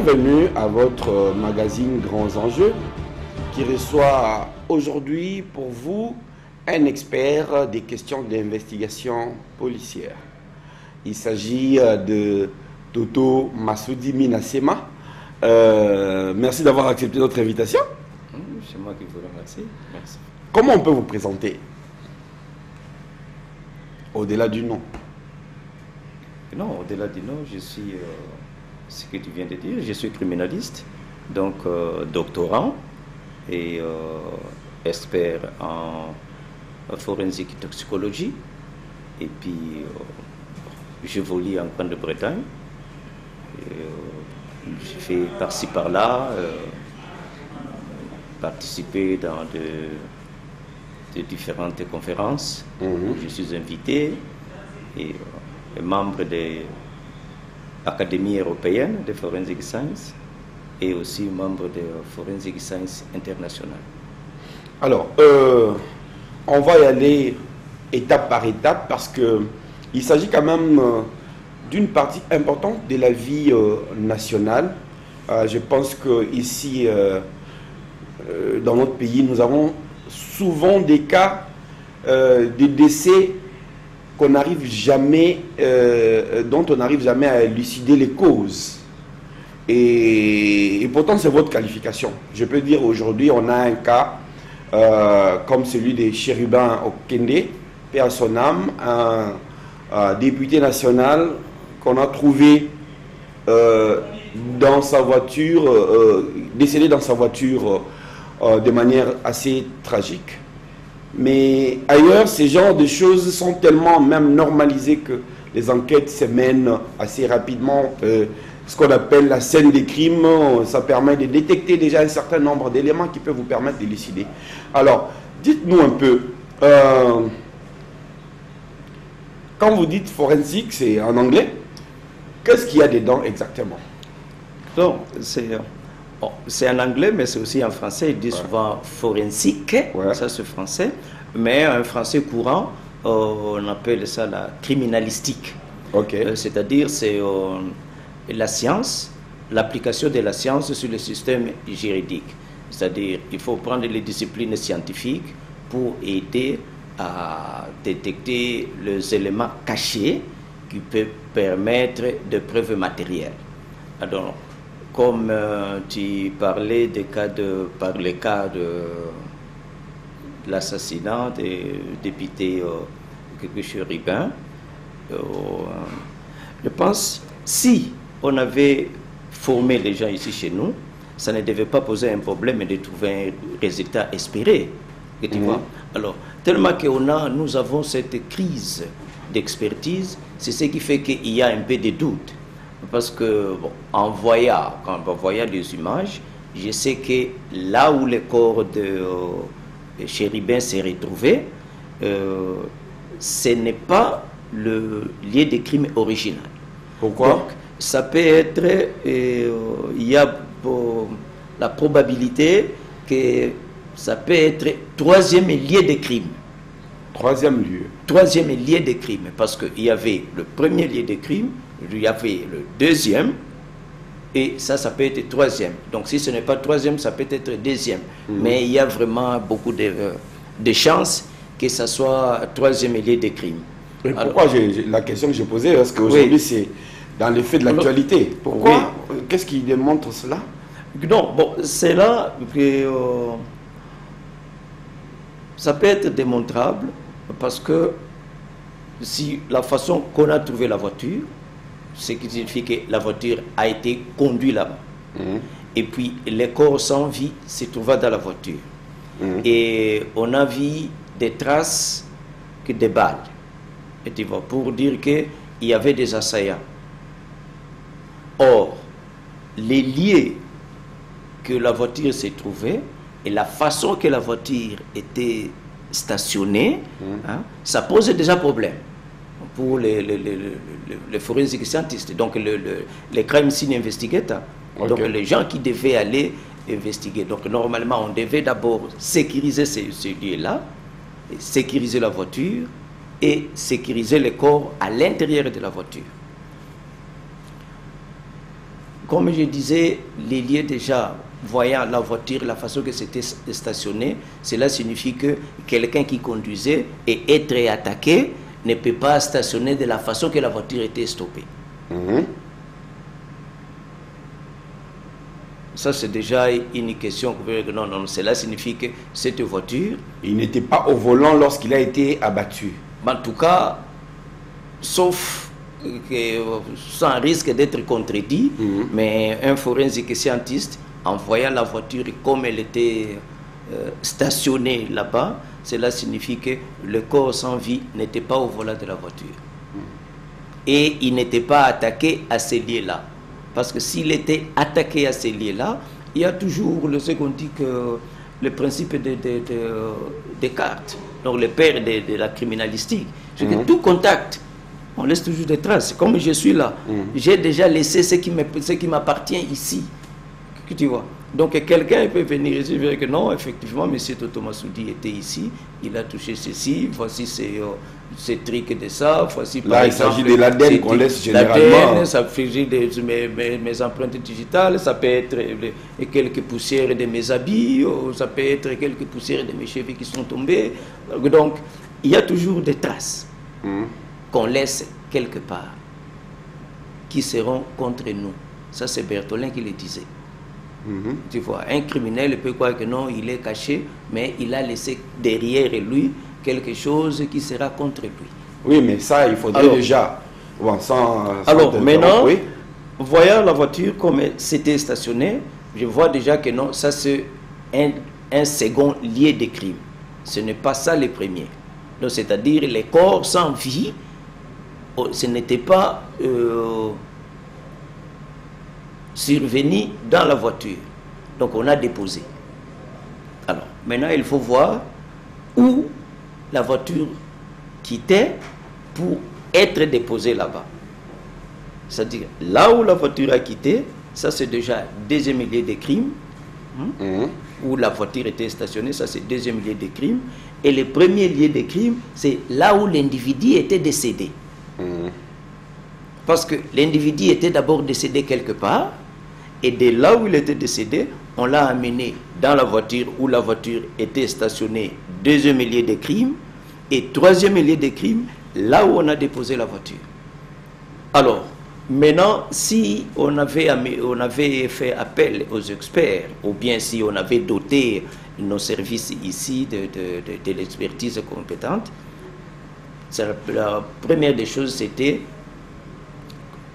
Bienvenue à votre magazine Grands Enjeux qui reçoit aujourd'hui pour vous un expert des questions d'investigation policière. Il s'agit de Toto Massoudi Minasema. Merci d'avoir accepté notre invitation. C'est moi qui vous remercie. Merci. Comment on peut vous présenter au-delà du nom? Non, au-delà du nom, je suis, ce que tu viens de dire, je suis criminaliste, donc doctorant et expert en forensique toxicologie. Et puis, j'évolue en Grande-Bretagne. J'ai fait par-ci par-là, participer dans de différentes conférences où je suis invité et membre de l'Académie européenne de Forensic Science et aussi membre de Forensic Science International. Alors, on va y aller étape par étape parce qu'il s'agit quand même d'une partie importante de la vie nationale. Je pense qu'ici, dans notre pays, nous avons souvent des cas de décès dont on n'arrive jamais à élucider les causes. Et pourtant, c'est votre qualification. Je peux dire aujourd'hui, on a un cas comme celui de Chérubin Okende, paix à son âme, un député national qu'on a trouvé dans sa voiture, décédé dans sa voiture de manière assez tragique. Mais ailleurs, ces genres de choses sont tellement même normalisées que les enquêtes se mènent assez rapidement. Ce qu'on appelle la scène des crimes, ça permet de détecter déjà un certain nombre d'éléments qui peuvent vous permettre d'élucider. Alors, dites-nous un peu, quand vous dites forensique, c'est en anglais, qu'est-ce qu'il y a dedans exactement? Donc, c'est en anglais, mais c'est aussi en français. Ils disent souvent forensique, ça c'est français. Mais en français courant, on appelle ça la criminalistique. C'est-à-dire, c'est la science, l'application de la science sur le système juridique. C'est-à-dire, il faut prendre les disciplines scientifiques pour aider à détecter les éléments cachés qui peuvent permettre de preuves matérielles. Alors, comme tu parlais des cas de l'assassinat des députés Chérubin, je pense si on avait formé les gens ici chez nous, ça ne devait pas poser un problème de trouver un résultat espéré. Tu vois? Alors, tellement que nous avons cette crise d'expertise, c'est ce qui fait qu'il y a un peu de doute. Parce que, bon, quand on voyait les images, je sais que là où le corps de Chérubin s'est retrouvé, ce n'est pas le lieu de crime original. Pourquoi? Donc, ça peut être, il y a la probabilité que ça peut être troisième lieu de crime. Troisième lieu. Troisième lieu de crime, parce qu'il y avait le premier lieu de crime, il y avait le deuxième, et ça peut être troisième. Donc si ce n'est pas troisième, ça peut être deuxième. Mais il y a vraiment beaucoup de chances que ça soit troisième lieu de crime. Et pourquoi la question que j'ai posée, parce qu'aujourd'hui c'est dans les faits de l'actualité. Pourquoi? Qu'est-ce qui démontre cela? Non, bon, c'est là que ça peut être démontrable, parce que si la façon qu'on a trouvé la voiture, ce qui signifie que la voiture a été conduite là-bas. Et puis, les corps sans vie se trouvaient dans la voiture. Et on a vu des traces de balles. Et tu vois, pour dire qu'il y avait des assaillants. Or, les lieux que la voiture s'est trouvée et la façon que la voiture était stationnée, ça pose déjà problème pour les forensic scientists, donc les crime scene investigators, donc les gens qui devaient aller investiguer. Donc normalement, on devait d'abord sécuriser ces lieux-là, sécuriser la voiture et sécuriser les corps à l'intérieur de la voiture. comme je disais, les lieux déjà, voyant la voiture, la façon que c'était stationné, cela signifie que quelqu'un qui conduisait et être attaqué ne peut pas stationner de la façon que la voiture était stoppée. Ça, c'est déjà une question. Non, non, cela signifie que cette voiture... Il n'était pas au volant lorsqu'il a été abattu. En tout cas, sauf que, sans risque d'être contredit, mais un forensique scientiste, en voyant la voiture comme elle était stationnée là-bas, cela signifie que le corps sans vie n'était pas au volant de la voiture. Et il n'était pas attaqué à ces lieux-là. Parce que s'il était attaqué à ces lieux-là, il y a toujours ce qu'on dit que le principe de Descartes, donc le père de la criminalistique, c'est que tout contact, on laisse toujours des traces. Comme je suis là, j'ai déjà laissé ce qui m'appartient ici. Tu vois. Donc quelqu'un peut venir ici et dire que non, effectivement, M. Toto Massoudi était ici, il a touché ceci, voici ces trucs de ça, voici par là, exemple, il s'agit de l'ADN qu'on laisse généralement. Ça fait mes empreintes digitales, ça peut être quelques poussières de mes habits, ça peut être quelques poussières de mes cheveux qui sont tombés. Donc, il y a toujours des traces qu'on laisse quelque part, qui seront contre nous. Ça, c'est Bertholin qui le disait. Tu vois, un criminel peut croire que non, il est caché, mais il a laissé derrière lui quelque chose qui sera contre lui. Oui, mais ça, il faudrait déjà... Bon, alors, maintenant, voyant la voiture comme c'était stationné, je vois déjà que non, ça c'est un second lieu de crime. Ce n'est pas ça le premier. Donc, c'est-à-dire les corps sans vie, ce n'était pas... survenu dans la voiture. Donc on a déposé. Alors maintenant il faut voir où la voiture quittait pour être déposée là-bas. C'est-à-dire là où la voiture a quitté, ça c'est déjà deuxième lieu de crime, où la voiture était stationnée, ça c'est deuxième lieu de crime. Et le premier lieu de crime, c'est là où l'individu était décédé. Parce que l'individu était d'abord décédé quelque part, et de là où il était décédé, on l'a amené dans la voiture où la voiture était stationnée, deuxième lieu de crime, et troisième lieu de crime, là où on a déposé la voiture. Alors, maintenant, si on avait fait appel aux experts, ou bien si on avait doté nos services ici de l'expertise compétente, la première des choses, c'était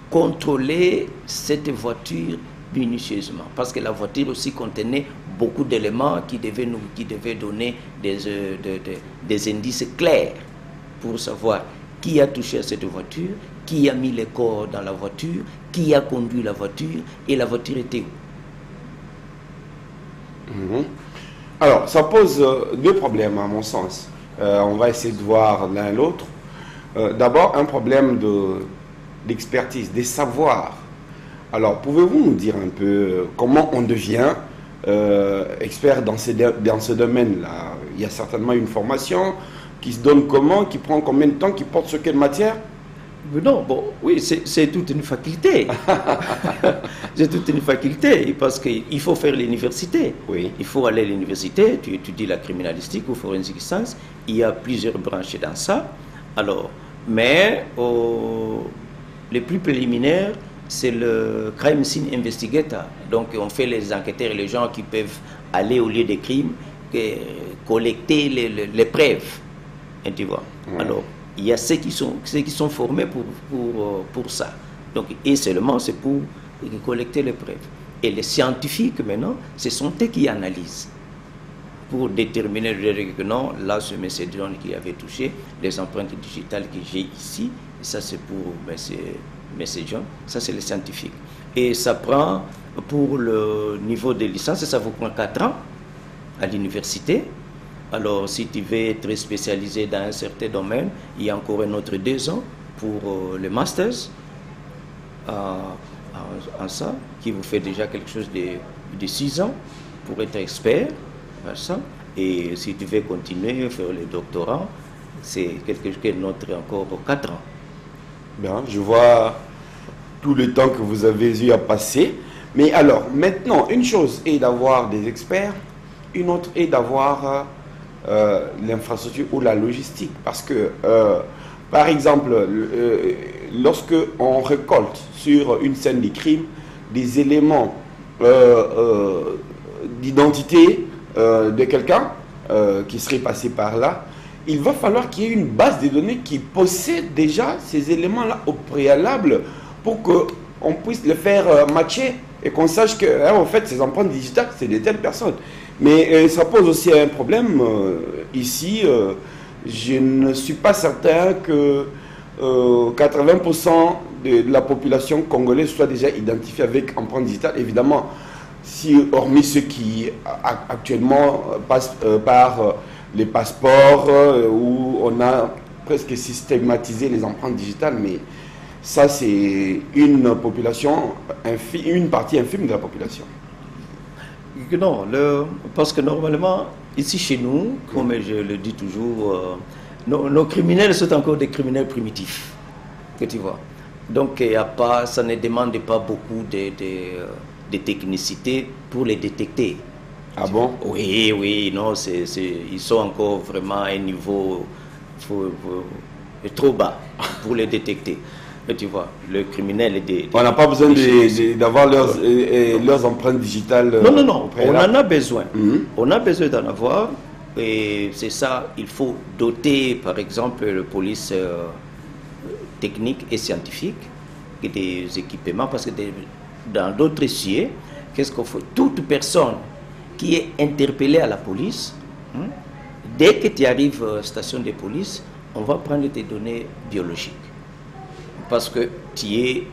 contrôler cette voiture minutieusement, parce que la voiture aussi contenait beaucoup d'éléments qui devaient donner des indices clairs pour savoir qui a touché à cette voiture, qui a mis les corps dans la voiture, qui a conduit la voiture et la voiture était où. Alors, ça pose deux problèmes à mon sens. On va essayer de voir l'un l'autre. D'abord, un problème d'expertise, des savoirs. Alors, pouvez-vous nous dire un peu comment on devient expert dans ce domaine-là? Il y a certainement une formation qui se donne comment, qui prend combien de temps, qui porte sur quelle matière? Non, bon, oui, c'est toute une faculté. C'est toute une faculté, parce qu'il faut faire l'université. Oui. Il faut aller à l'université, tu étudies la criminalistique ou forensic science, il y a plusieurs branches dans ça. Alors, mais le plus préliminaire, c'est le crime scene investigator. Donc on fait les enquêteurs, les gens qui peuvent aller au lieu des crimes, collecter les preuves. Et tu vois. Alors, il y a ceux qui sont formés pour ça. Donc, et seulement c'est pour collecter les preuves. Et les scientifiques maintenant, ce sont eux qui analysent pour déterminer que non, là c'est M. John qui avait touché les empreintes digitales que j'ai ici, et ça c'est pour M. John, ça c'est les scientifiques. Et ça prend, pour le niveau de licence, ça vous prend 4 ans à l'université. Alors si tu veux être spécialisé dans un certain domaine, il y a encore un autre 2 ans pour le masters en ça, qui vous fait déjà quelque chose de 6 ans pour être expert. Ça. Et si tu veux continuer, faire le doctorat, c'est quelque chose qui est notre encore 4 ans. Bien, je vois tout le temps que vous avez eu à passer. Mais alors, maintenant, une chose est d'avoir des experts, une autre est d'avoir l'infrastructure ou la logistique. Parce que, par exemple, lorsque on récolte sur une scène de crime des éléments d'identité de quelqu'un qui serait passé par là, il va falloir qu'il y ait une base de données qui possède déjà ces éléments-là au préalable pour qu'on puisse les faire matcher et qu'on sache que, en fait, ces empreintes digitales, c'est de telles personnes. Mais ça pose aussi un problème ici. Je ne suis pas certain que 80% de la population congolaise soit déjà identifiée avec empreinte digitale. Évidemment, si, hormis ceux qui actuellement passent par les passeports où on a presque systématisé les empreintes digitales, mais ça c'est une population, une partie infime de la population. Non, parce que normalement, ici chez nous, comme je le dis toujours, nos criminels sont encore des criminels primitifs, que tu vois. Donc ça ne demande pas beaucoup de technicité pour les détecter. Ah bon? Oui, oui, non, ils sont encore vraiment à un niveau trop bas pour les détecter. Et tu vois, le criminel on n'a pas besoin d'avoir leurs empreintes digitales. Non, non, non, on en a besoin. On a besoin d'en avoir. Et c'est ça, il faut doter, par exemple, la police technique et scientifique des équipements. Parce que dans d'autres dossiers, qu'est-ce qu'on fait? Toute personne qui est interpellée à la police, dès que tu arrives à la station de police, on va prendre tes données biologiques. Parce que tu es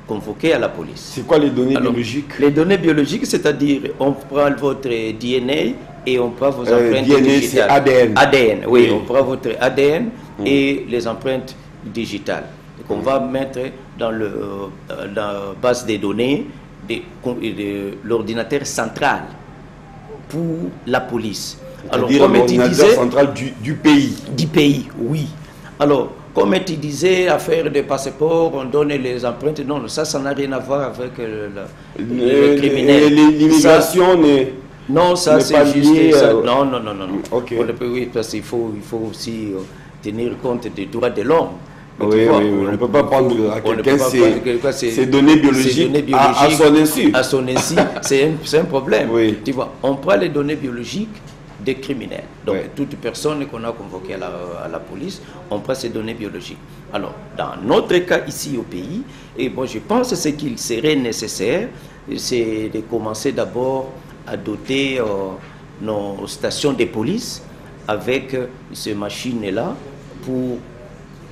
convoqué à la police. C'est quoi les données biologiques? Les données biologiques, c'est-à-dire, on prend votre DNA et on prend vos empreintes DNA, digitales. c'est ADN. ADN, oui, on prend votre ADN et les empreintes digitales. Qu'on va mettre dans la base des données de l'ordinateur central pour la police. Alors, comme l'ordinateur central du pays. Du pays, oui. Alors, comme tu disais, affaire de passeport, on donne les empreintes. Non, ça n'a rien à voir avec le criminel. L'immigration n'est... Non, ça c'est juste... non, non, non, non. Okay. Oui, parce qu'il faut aussi tenir compte des droits de l'homme. Oui, oui, on ne peut pas prendre à quelqu'un ses données biologiques à son insu. À son insu, c'est un problème. Oui. Tu vois, on prend les données biologiques des criminels. Donc, toute personne qu'on a convoquée à la police, on prend ces données biologiques. Alors, dans notre cas ici au pays, et bon, je pense que ce qu'il serait nécessaire, c'est de commencer d'abord à doter nos stations de police avec ces machines-là pour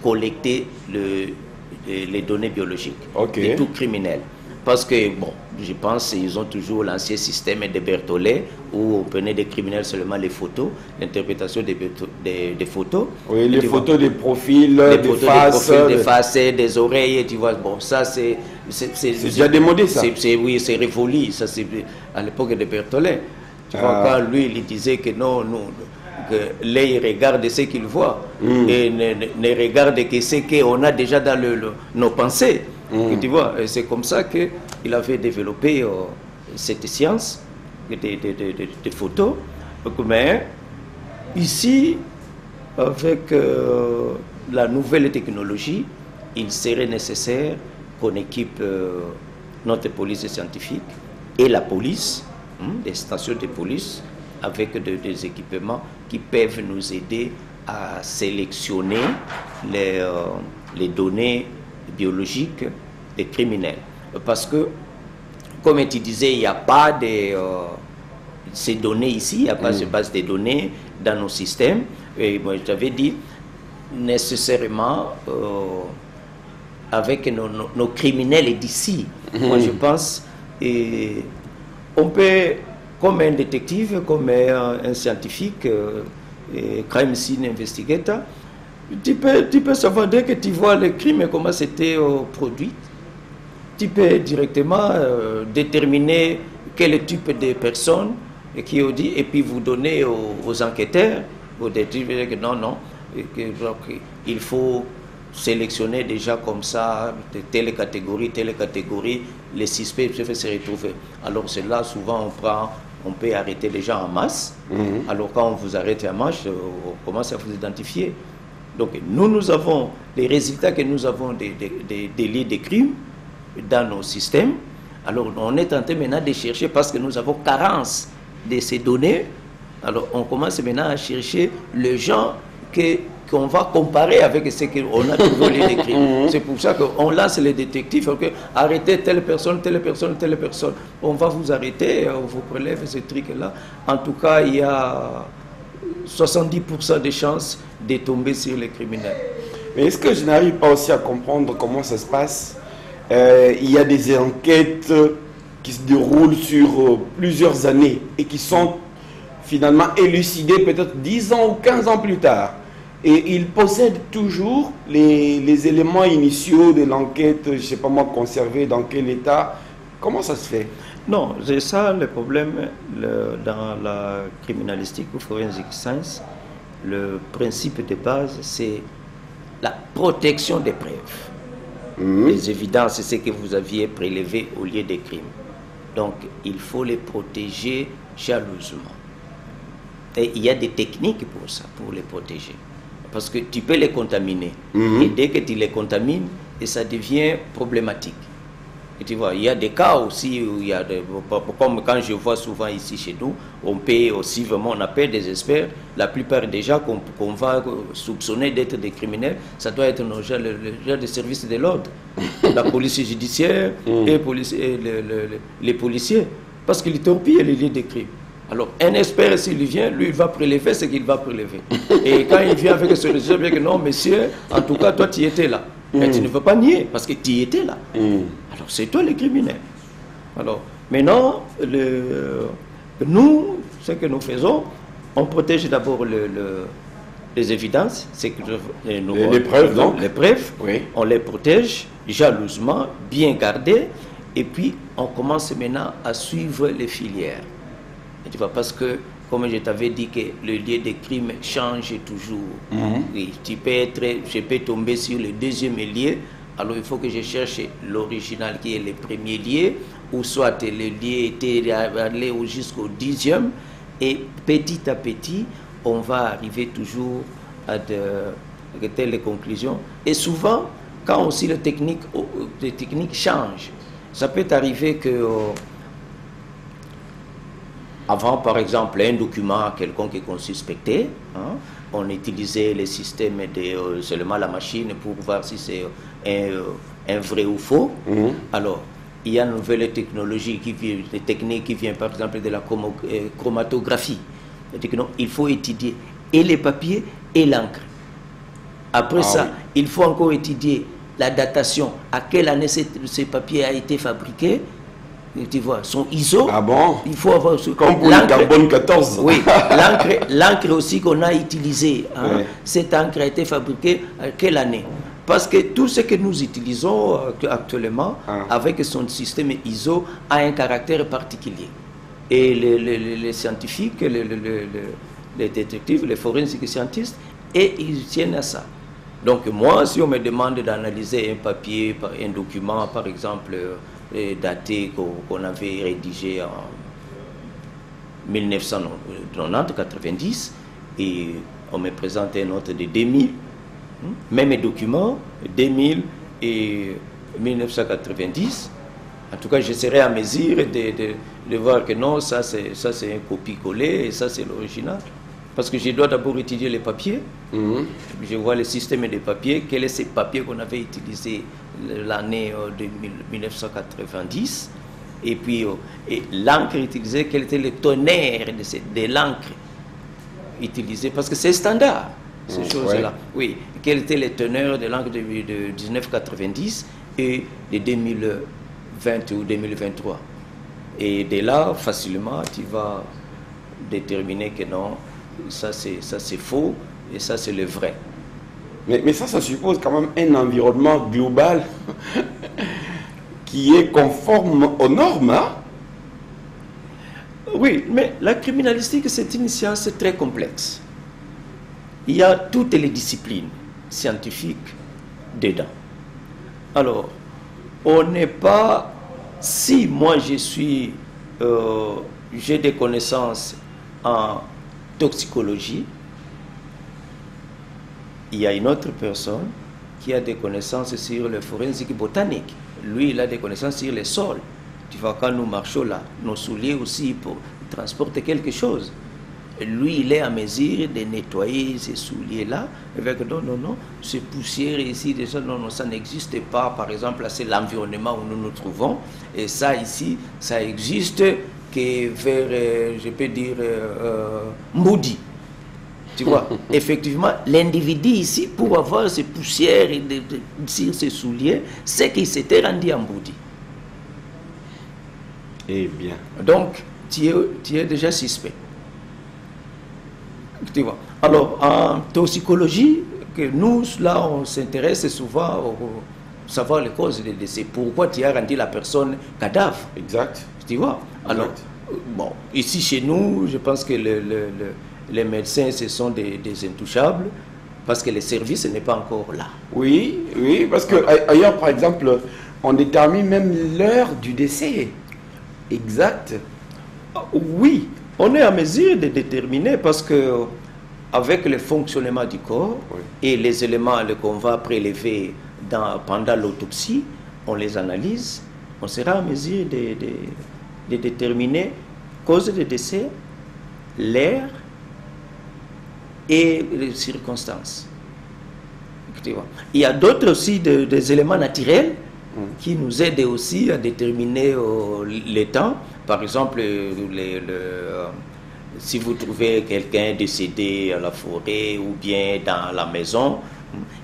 collecter les données biologiques de tout criminel. Parce que, bon, je pense qu'ils ont toujours l'ancien système de Berthollet où on prenait des criminels seulement les photos, l'interprétation des photos. Oui, les photos des profils, des faces, des oreilles, tu vois. Bon, ça c'est déjà démodé, ça. Oui, c'est révolu. Ça c'est à l'époque de Berthollet. Tu vois, quand lui, il disait que non, que l'œil regarde ce qu'il voit et ne regarde que ce qu'on a déjà dans nos pensées. Tu vois, c'est comme ça qu'il avait développé cette science des photos. Mais ici, avec la nouvelle technologie, il serait nécessaire qu'on équipe notre police scientifique et la police, des stations de police, avec des équipements qui peuvent nous aider à sélectionner les données biologiques des criminels. Parce que, comme tu disais, il n'y a pas de ces données ici, il n'y a pas de base de données dans nos systèmes. Et moi, je t'avais dit, nécessairement, avec nos criminels d'ici, moi je pense, on peut, comme un détective, comme un scientifique, crime scene investigator, tu peux savoir dès que tu vois le crime et comment c'était produit. Tu peux directement déterminer quel type de personne qui ont dit, et puis vous donner aux enquêteurs, aux détectives, que non, non, il faut sélectionner déjà comme ça, de telle catégorie, les suspects peuvent se retrouver. Alors c'est là, souvent, on peut arrêter les gens en masse. Alors quand on vous arrête en masse, on commence à vous identifier. Donc nous avons les résultats que nous avons des délits de crimes dans nos systèmes. Alors on est en train maintenant de chercher, parce que nous avons carence de ces données. Alors on commence maintenant à chercher les gens qu'on va comparer avec ce qu'on a trouvé au lieu d'écrire. C'est pour ça qu'on lance les détectives. Okay, arrêtez telle personne. On va vous arrêter, on vous prélève ce truc-là. En tout cas, il y a 70% de chances de tomber sur les criminels. Mais est-ce que je n'arrive pas aussi à comprendre comment ça se passe? Il y a des enquêtes qui se déroulent sur plusieurs années et qui sont finalement élucidées peut-être 10 ans ou 15 ans plus tard. Et ils possèdent toujours les éléments initiaux de l'enquête, je ne sais pas moi, conservés dans quel état. Comment ça se fait? Non, c'est ça le problème dans la criminalistique ou forensic science. Le principe de base, c'est la protection des preuves. Les évidences, c'est ce que vous aviez prélevé au lieu des crimes. Donc, il faut les protéger jalousement. Et il y a des techniques pour ça, pour les protéger. Parce que tu peux les contaminer. Et dès que tu les contamines, ça devient problématique. Et tu vois, il y a des cas aussi où il y a comme quand je vois souvent ici chez nous, on paie aussi vraiment, on appelle des experts. La plupart des gens qu'on va soupçonner d'être des criminels, ça doit être le genre de services de l'ordre, la police judiciaire et les policiers, parce qu'ils torpillent les lieux de crime. Alors, un expert, s'il vient, lui, il va prélever ce qu'il va prélever. Et quand il vient avec ce résultat, il dit que non, monsieur, en tout cas, toi, tu étais là. Mais tu ne veux pas nier, parce que tu étais là. Alors, c'est toi le criminel. Alors, maintenant, nous, ce que nous faisons, on protège d'abord les évidences, les preuves, donc. Les preuves, oui. On les protège jalousement, bien gardées, et puis on commence maintenant à suivre les filières. Et tu vois, parce que, comme je t'avais dit, que le lieu de crime change toujours. Oui, je peux tomber sur le deuxième lieu, alors il faut que je cherche l'original qui est le premier lieu, ou soit le lieu était allé jusqu'au 10e, et petit à petit, on va arriver toujours à de telles conclusions. Et souvent, quand aussi les techniques changent, ça peut arriver que avant, par exemple, un document quelconque qu'on suspectait, on utilisait les systèmes de seulement la machine pour voir si c'est un vrai ou faux. Alors, il y a une nouvelle technologie des techniques qui viennent par exemple de la chromatographie. Il faut étudier et les papiers et l'encre. Après ça, il faut encore étudier la datation, à quelle année ces papiers a été fabriqué. Tu vois, son ISO. Ah bon? Il faut avoir comme pour le carbone 14. Oui, l'encre aussi qu'on a utilisée. Oui. Cette encre a été fabriquée à quelle année? Parce que tout ce que nous utilisons actuellement, avec son système ISO, a un caractère particulier. Et les scientifiques, les détectives, les forensiques scientistes, et ils tiennent à ça. Donc moi, si on me demande d'analyser un papier, un document, par exemple, daté qu'on avait rédigé en 1990, et on me présente un autre de 2000, même document, 2000 et 1990, en tout cas je serai à mesure de voir que non, ça c'est un copie-coller et ça c'est l'original. Parce que je dois d'abord étudier les papiers. Je vois le système des papiers. Quel est ce papier qu'on avait utilisé l'année de 1990? Et puis, l'encre utilisée, quel était le tonnerre de l'encre utilisée? Parce que c'est standard, ces choses-là. Oui. Quel était le teneur de l'encre de 1990 et de 2020 ou 2023? Et de là, facilement, tu vas déterminer que non, ça c'est faux et ça c'est le vrai. Mais ça suppose quand même un environnement global qui est conforme aux normes. Oui, mais la criminalistique, c'est une science très complexe. Il y a toutes les disciplines scientifiques dedans. Alors, on n'est pas... Si moi j'ai des connaissances en toxicologie, il y a une autre personne qui a des connaissances sur le forensique botanique. Lui, il a des connaissances sur les sols. Tu vois, quand nous marchons là, nos souliers aussi pour transporter quelque chose. Lui, il est à mesure de nettoyer ces souliers-là avec non, ces poussières ici, déjà, non, ça n'existe pas. Par exemple, là, c'est l'environnement où nous nous trouvons. Et ça, ici, ça existe que vers, je peux dire, Moody. Tu vois, effectivement, l'individu ici, pour avoir ces poussières sur ses souliers, c'est qu'il s'était rendu à Moody. Eh bien. Donc, tu es déjà suspect. Tu vois. Alors, en toxicologie, que nous, là, on s'intéresse souvent au savoir les causes des décès. Pourquoi tu as rendu la personne cadavre? Exact. Tu vois. Alors, bon, ici chez nous, je pense que les médecins, ce sont des intouchables, parce que le service n'est pas encore là. Oui, parce que ailleurs, par exemple, on détermine même l'heure du décès. Exact. Oui, on est en mesure de déterminer parce que avec le fonctionnement du corps et les éléments qu'on va prélever pendant l'autopsie, on les analyse, on sera en mesure de déterminer cause de décès, l'heure et les circonstances. Il y a d'autres aussi des éléments naturels qui nous aident aussi à déterminer les temps. Par exemple, si vous trouvez quelqu'un décédé à la forêt ou bien dans la maison,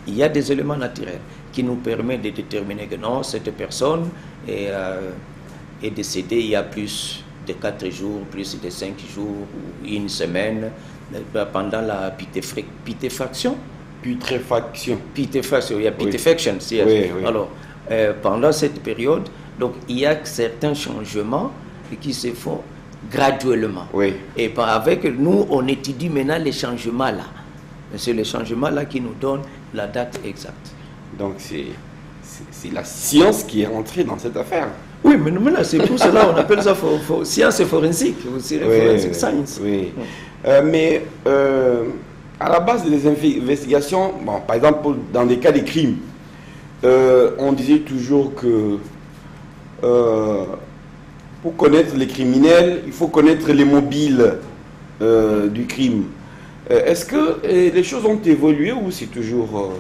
il y a des éléments naturels qui nous permettent de déterminer que non, cette personne est décédée il y a plus de 4 jours, plus de 5 jours ou une semaine pendant la putréfaction. Putréfaction. Putréfaction, il y a putrefaction. Oui. Alors, pendant cette période, donc il y a certains changements qui se font graduellement. Oui. Et avec nous, on étudie maintenant les changements là. C'est les changements là qui nous donnent la date exacte. Donc c'est la science qui est rentrée dans cette affaire. Oui, mais maintenant c'est pour cela on appelle ça science forensique, aussi forensic science. Oui. Mais à la base des investigations, bon, par exemple dans des cas de crimes, on disait toujours que pour connaître les criminels, il faut connaître les mobiles du crime. Est-ce que les choses ont évolué ou c'est toujours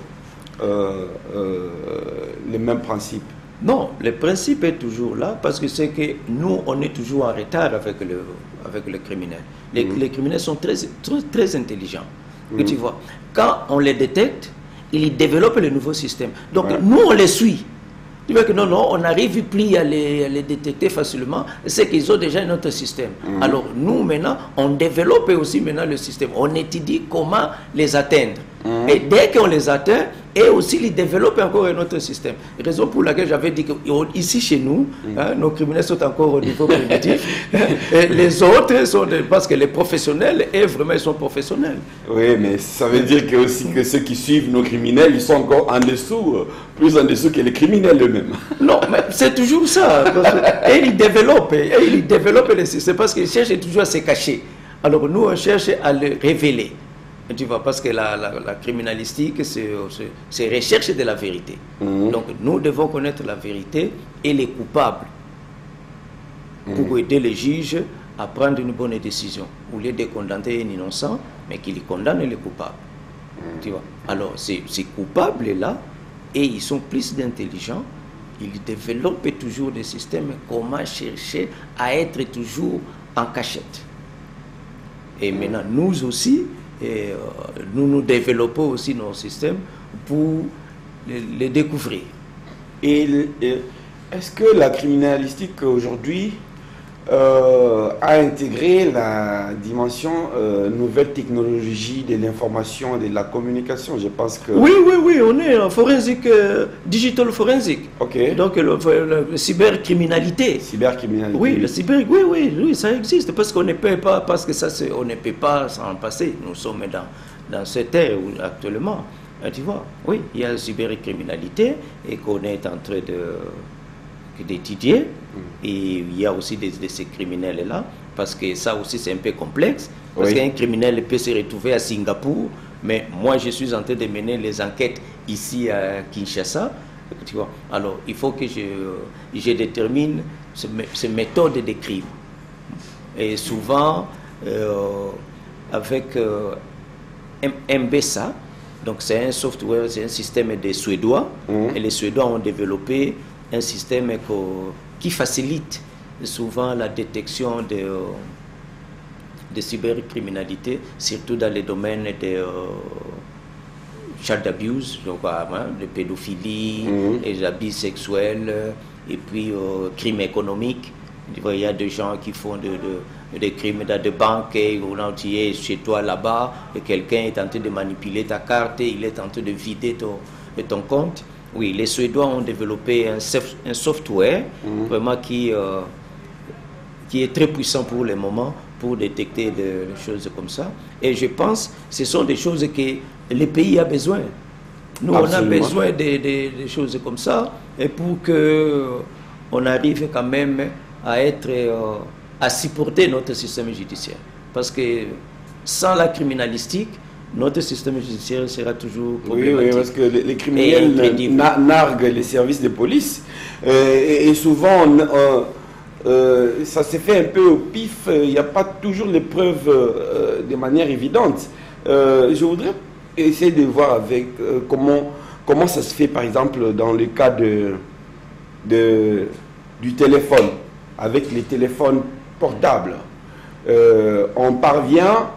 les mêmes principes? Non, le principe est toujours là parce que c'est que nous, on est toujours en retard avec le criminel. Les criminels sont très intelligents. Tu vois, quand on les détecte, ils développent le nouveau système. Donc nous, on les suit. Tu vois que non, on n'arrive plus à les détecter facilement, c'est qu'ils ont déjà un autre système. Alors nous, maintenant, on développe aussi maintenant le système. On étudie comment les atteindre. Et dès qu'on les atteint, et aussi ils développent encore un autre système. Raison pour laquelle j'avais dit qu'ici chez nous, nos criminels sont encore au niveau primitif. Et les autres sont parce que les professionnels, vraiment, ils sont professionnels. Oui, mais ça veut dire que aussi que ceux qui suivent nos criminels, ils sont encore en dessous, plus en dessous que les criminels eux-mêmes. Non, mais c'est toujours ça. Et ils développent les systèmes parce qu'ils cherchent toujours à se cacher. Alors nous, on cherche à le révéler. Tu vois, parce que la criminalistique, c'est recherche de la vérité. Donc, nous devons connaître la vérité et les coupables pour aider les juges à prendre une bonne décision. Au lieu de condamner un innocent, mais qu'il condamne les coupables. Tu vois. Alors, ces coupables-là, et ils sont plus intelligents, ils développent toujours des systèmes, comment chercher à être toujours en cachette. Et maintenant, nous aussi, nous développons aussi nos systèmes pour les découvrir. Et est-ce que la criminalistique aujourd'hui a intégré la dimension nouvelle technologie de l'information et de la communication? Je pense que... Oui, on est en forensique, digital forensic. Ok. Donc, le cybercriminalité. Cybercriminalité. Oui, le oui, ça existe parce qu'on ne peut pas, on ne peut pas s'en passer. Nous sommes dans cette ère où, actuellement. Tu vois, oui, il y a la cybercriminalité et qu'on est en train d'étudier. Et il y a aussi de ces criminels-là, parce que ça aussi c'est un peu complexe. Parce qu'un criminel peut se retrouver à Singapour, mais moi je suis en train de mener les enquêtes ici à Kinshasa. Tu vois. Alors il faut que je détermine ces méthodes de crime. Et souvent, avec MBSA, donc c'est un software, c'est un système des Suédois, et les Suédois ont développé un système qui facilite souvent la détection de cybercriminalité, surtout dans les domaines de child abuse, de pédophilie, les abus sexuels, et puis crimes économiques. Il y a des gens qui font des crimes dans des banques, et tu es chez toi là-bas, et quelqu'un est en train de manipuler ta carte, et il est en train de vider ton compte. Oui, les Suédois ont développé un software vraiment qui est très puissant pour le moment pour détecter des choses comme ça. Et je pense que ce sont des choses que le pays a besoin. Nous, on a besoin des choses comme ça, et pour qu'on arrive quand même à supporter notre système judiciaire. Parce que sans la criminalistique, notre système judiciaire sera toujours problématique. Oui, parce que les criminels narguent les services de police. Et souvent, ça s'est fait un peu au pif. Il n'y a pas toujours les preuves de manière évidente. Je voudrais essayer de voir avec comment ça se fait, par exemple, dans le cas du téléphone, avec les téléphones portables. On parvient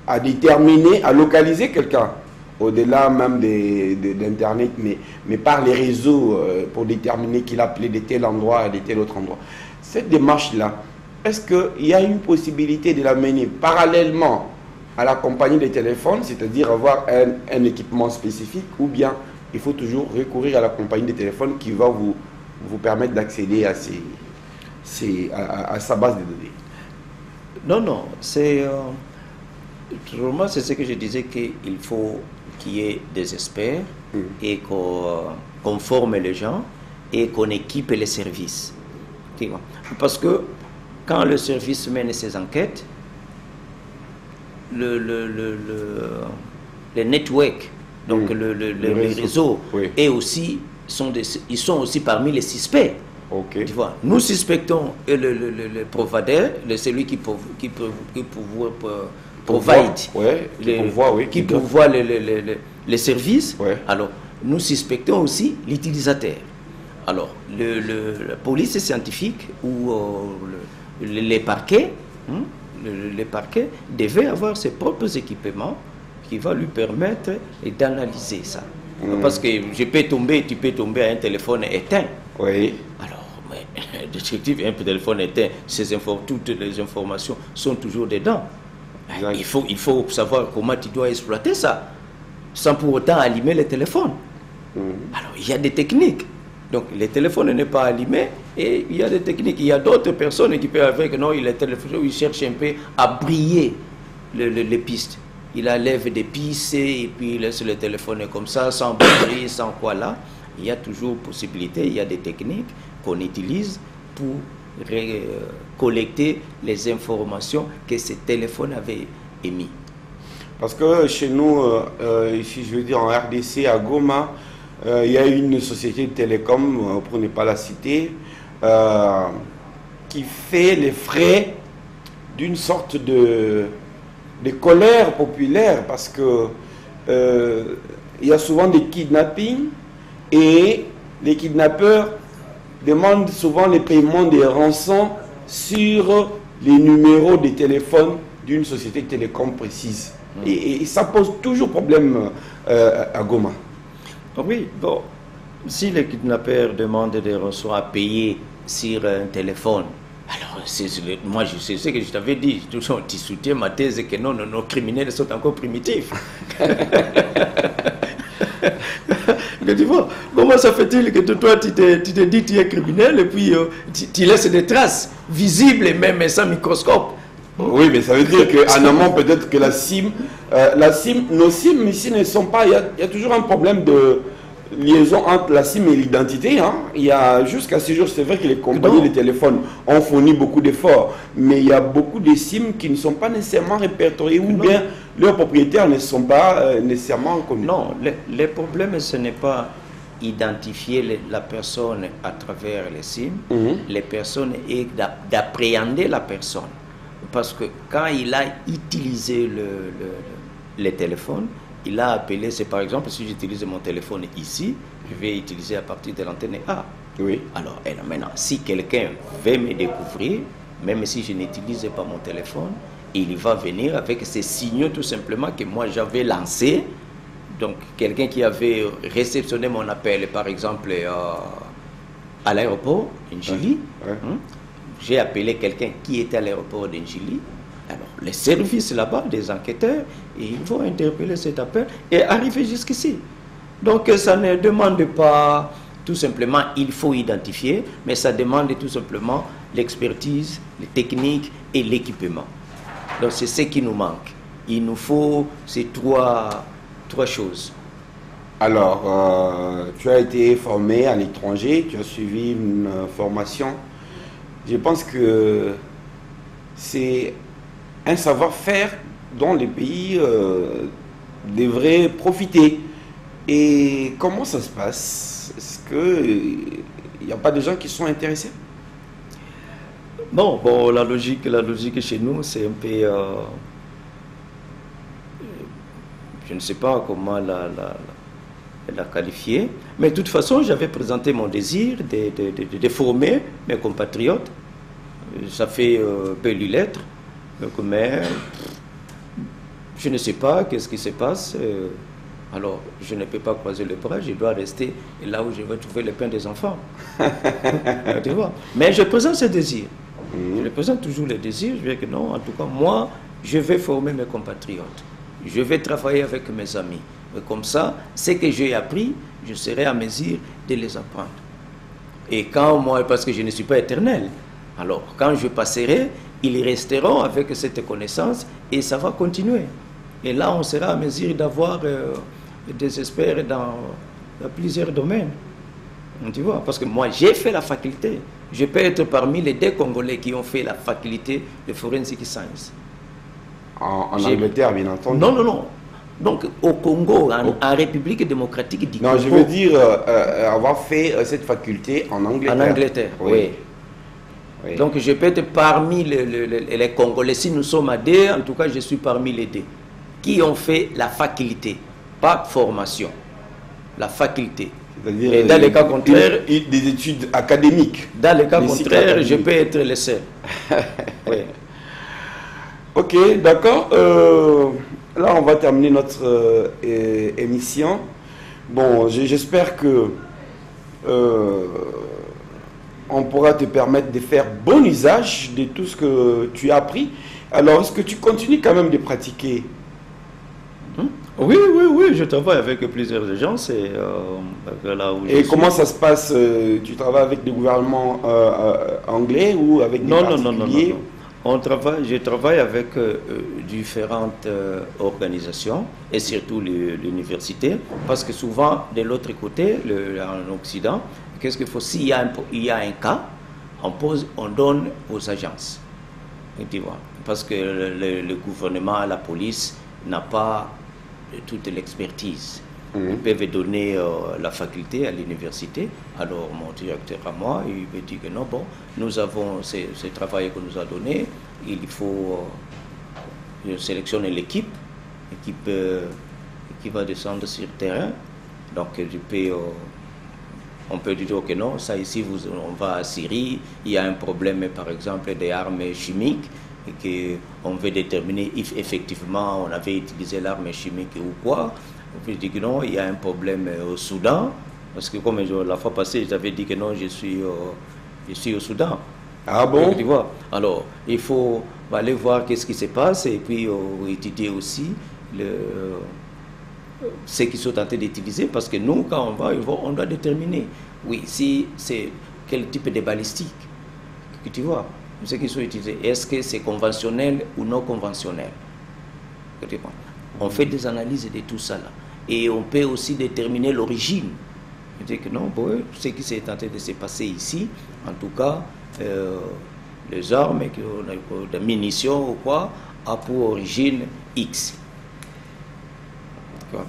à déterminer, à localiser quelqu'un, au-delà même d'Internet, mais par les réseaux, pour déterminer qu'il a appelé de tel endroit à de tel autre endroit. Cette démarche-là, est-ce qu'il y a une possibilité de la mener parallèlement à la compagnie des téléphones, c'est-à-dire avoir un équipement spécifique, ou bien il faut toujours recourir à la compagnie des téléphones qui va vous permettre d'accéder à sa base de données? Non, c'est ce que je disais, qu'il faut qu'il y ait des experts et qu'on forme les gens et qu'on équipe les services. Parce que quand le service mène ses enquêtes, les networks, donc les réseaux, et aussi, ils sont aussi parmi les suspects. Tu vois, nous suspectons le provider, celui qui pourvoit les services. Alors, nous suspectons aussi l'utilisateur. Alors, la police scientifique ou les parquets, les parquets devaient avoir ses propres équipements qui vont lui permettre d'analyser ça. Parce que tu peux tomber à un téléphone éteint. Alors, le détective, un téléphone éteint, toutes les informations sont toujours dedans. Il faut savoir comment tu dois exploiter ça, sans pour autant allumer le téléphone. Alors, il y a des techniques. Donc, le téléphone n'est pas allumé, et il y a des techniques. Il y a d'autres personnes qui peuvent il cherche un peu à briller les pistes. Il enlève des pistes et puis il laisse le téléphone comme ça, sans batterie, sans quoi là. Il y a toujours possibilité, il y a des techniques qu'on utilise pour collecter les informations que ce téléphone avait émises. Parce que chez nous, ici je veux dire en RDC, à Goma, il y a une société de télécom, pour ne pas la citer, qui fait les frais d'une sorte de colère populaire, parce que il y a souvent des kidnappings et les kidnappeurs demandent souvent le paiement des rançons sur les numéros de téléphone d'une société de télécom précise. Et ça pose toujours problème à Goma. Oui, bon, si les kidnappeurs demandent des rançons à payer sur un téléphone, alors moi je sais ce que je t'avais dit, tu soutiens ma thèse que non, nos criminels sont encore primitifs. Que tu vois, comment ça fait-il que toi tu te dis que tu es criminel et puis tu laisses des traces visibles même sans microscope? Oui, mais ça veut dire qu'en amont, peut-être que la SIM, nos SIM ici ne sont pas... Il y a toujours un problème de liaison entre la SIM et l'identité. Hein. Il y a jusqu'à ce jour, c'est vrai que les compagnies de téléphone ont fourni beaucoup d'efforts, mais il y a beaucoup de SIM qui ne sont pas nécessairement répertoriés ou bien leurs propriétaires ne sont pas nécessairement connus. Non, les problèmes, ce n'est pas identifier la personne à travers les SIM, les personnes et d'appréhender la personne. Parce que quand il a utilisé les téléphones, il a appelé, c'est par exemple, si j'utilise mon téléphone ici, je vais utiliser à partir de l'antenne A. Oui. Alors, maintenant, si quelqu'un veut me découvrir, même si je n'utilise pas mon téléphone, il va venir avec ces signaux tout simplement que moi j'avais lancés. Donc, quelqu'un qui avait réceptionné mon appel, par exemple, à l'aéroport, Njili, j'ai appelé quelqu'un qui était à l'aéroport d'Njili. Alors, les services là-bas, des enquêteurs, ils vont interpeller cet appel et arriver jusqu'ici. Donc, ça ne demande pas tout simplement, il faut identifier, mais ça demande tout simplement l'expertise, les techniques et l'équipement. Donc, c'est ce qui nous manque. Il nous faut ces trois choses. Alors, tu as été formé à l'étranger, tu as suivi une formation. Je pense que c'est un savoir-faire dont les pays devraient profiter. Et comment ça se passe? Est-ce qu'il n'y a pas de gens qui sont intéressés? Bon, la logique chez nous, c'est un peu... je ne sais pas comment la qualifier, mais de toute façon, j'avais présenté mon désir de former mes compatriotes. Ça fait belle lettre, mais je ne sais pas qu'est-ce qui se passe. Alors, je ne peux pas croiser les bras, je dois rester là où je vais trouver le pain des enfants. Tu vois? Mais je présente ce désir. Je présente toujours le désir. Je dis que non, en tout cas, moi, je vais former mes compatriotes. Je vais travailler avec mes amis. Et comme ça, ce que j'ai appris, je serai à mesure de les apprendre. Et quand moi, parce que je ne suis pas éternel, alors quand je passerai, ils resteront avec cette connaissance et ça va continuer. Et là, on sera à mesure d'avoir des experts dans plusieurs domaines. Tu vois, parce que moi, j'ai fait la faculté. Je peux être parmi les 2 Congolais qui ont fait la faculté de Forensic Science. En Angleterre, bien entendu. Non. Donc, au Congo, en République démocratique du Congo. Non, je veux dire avoir fait cette faculté en Angleterre. En Angleterre, oui. Donc, je peux être parmi les Congolais. Si nous sommes à 2, en tout cas, je suis parmi les 2 qui ont fait la faculté, pas formation. La faculté. C'est-à-dire dans les cas contraires, des études académiques. Dans les cas contraires, je peux être le seul. Oui. Ok, d'accord. Là, on va terminer notre émission. Bon, j'espère que on pourra te permettre de faire bon usage de tout ce que tu as appris. Alors, est-ce que tu continues quand même de pratiquer? Oui, je travaille avec plusieurs agences. Et comment ça se passe? Tu travailles avec des gouvernements anglais ou avec des particuliers? Non. Je travaille avec différentes organisations et surtout l'université, parce que souvent, de l'autre côté, en Occident, qu'est-ce qu'il faut? S'il y a un cas, on donne aux agences. Tu vois, parce que le gouvernement, la police n'a pas toute l'expertise. Ils peuvent donner la faculté à l'université. Alors mon directeur à moi, il me dit que non, bon, nous avons ce travail que nous a donné, il faut sélectionner l'équipe qui va descendre sur le terrain. Donc on peut dire que non, ça ici, on va à Syrie, il y a un problème par exemple des armes chimiques, et qu'on veut déterminer if effectivement on avait utilisé l'arme chimique ou quoi. On peut dire que non, il y a un problème au Soudan, parce que comme la fois passée, j'avais dit que non, je suis au Soudan. Ah bon? Tu vois. Alors, il faut aller voir qu'est-ce qui se passe et puis étudier aussi ce qu'ils sont tentés d'utiliser, parce que nous, quand on va, on doit déterminer, oui, si c'est quel type de balistique, tu vois. ceux qui sont utilisés, est-ce que c'est conventionnel ou non conventionnel? On fait des analyses de tout ça là. Et on peut aussi déterminer l'origine. C'est-à-dire que non, bon, ce qui s'est tenté de se passer ici, en tout cas, les armes, des munitions ou quoi, a pour origine X.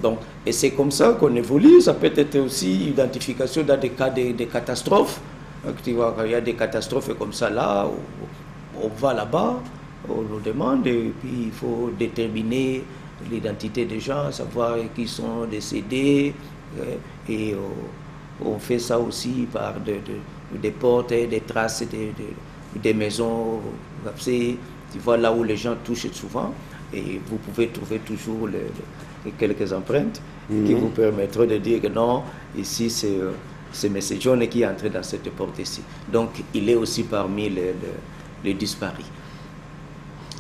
Donc, et c'est comme ça qu'on évolue. Ça peut être aussi identification dans des cas de catastrophes. Tu vois, quand il y a des catastrophes comme ça là, on va là-bas, on nous demande, et puis il faut déterminer l'identité des gens, savoir qui sont décédés, et on fait ça aussi par des portes, des traces, des maisons, tu vois là où les gens touchent souvent, et vous pouvez trouver toujours quelques empreintes qui vous permettront de dire que non, ici c'est M. John qui est entré dans cette porte ici. Donc il est aussi parmi les disparus.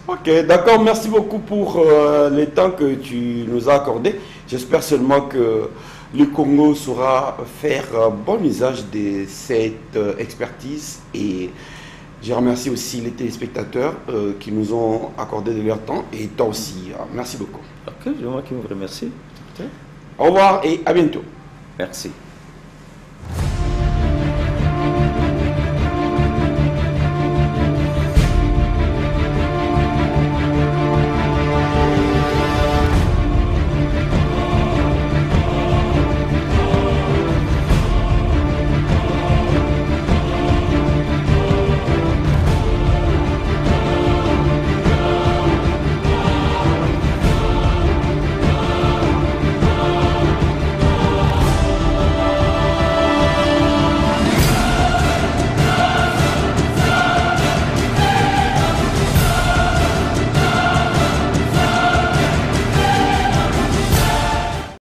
Ok, d'accord, merci beaucoup pour le temps que tu nous as accordé. J'espère seulement que le Congo saura faire bon usage de cette expertise, et je remercie aussi les téléspectateurs qui nous ont accordé de leur temps, et toi aussi. Merci beaucoup. Ok, c'est moi qui vous remercie. Au revoir et à bientôt. Merci.